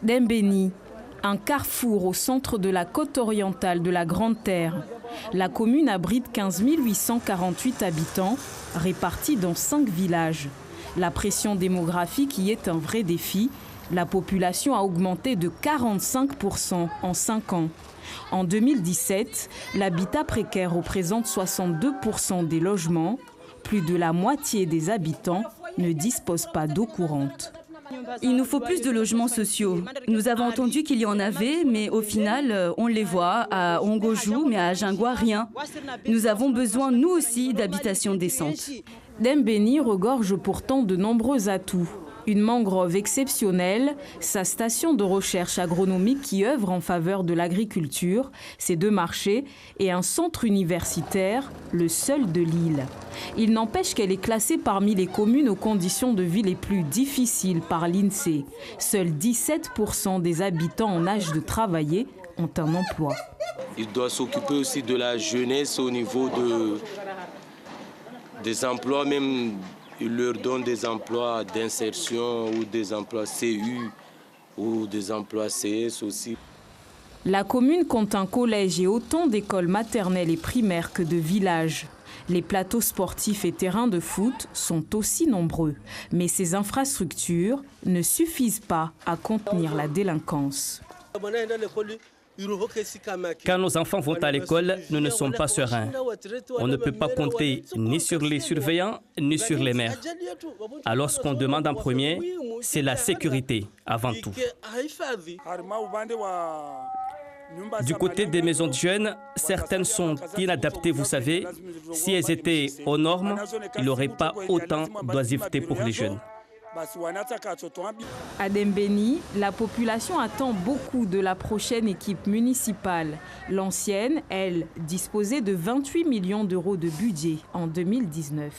Dembéni, un carrefour au centre de la côte orientale de la Grande Terre. La commune abrite 15 848 habitants, répartis dans 5 villages. La pression démographique y est un vrai défi. La population a augmenté de 45% en 5 ans. En 2017, l'habitat précaire représente 62% des logements. Plus de la moitié des habitants ne disposent pas d'eau courante. Il nous faut plus de logements sociaux. Nous avons entendu qu'il y en avait, mais au final, on les voit à Ongojou, mais à Jingwa, rien. Nous avons besoin, nous aussi, d'habitations décentes. Dembéni regorge pourtant de nombreux atouts. Une mangrove exceptionnelle, sa station de recherche agronomique qui œuvre en faveur de l'agriculture, ses 2 marchés et un centre universitaire, le seul de l'île. Il n'empêche qu'elle est classée parmi les communes aux conditions de vie les plus difficiles par l'INSEE. Seuls 17% des habitants en âge de travailler ont un emploi. Il doit s'occuper aussi de la jeunesse au niveau des emplois, même. Il leur donne des emplois d'insertion ou des emplois CU ou des emplois CS aussi. La commune compte un collège et autant d'écoles maternelles et primaires que de villages. Les plateaux sportifs et terrains de foot sont aussi nombreux. Mais ces infrastructures ne suffisent pas à contenir la délinquance. Quand nos enfants vont à l'école, nous ne sommes pas sereins. On ne peut pas compter ni sur les surveillants, ni sur les maires. Alors ce qu'on demande en premier, c'est la sécurité avant tout. Du côté des maisons de jeunes, certaines sont inadaptées, vous savez. Si elles étaient aux normes, il n'y aurait pas autant d'oisiveté pour les jeunes. À Dembéni, la population attend beaucoup de la prochaine équipe municipale. L'ancienne, elle, disposait de 28 millions d'euros de budget en 2019.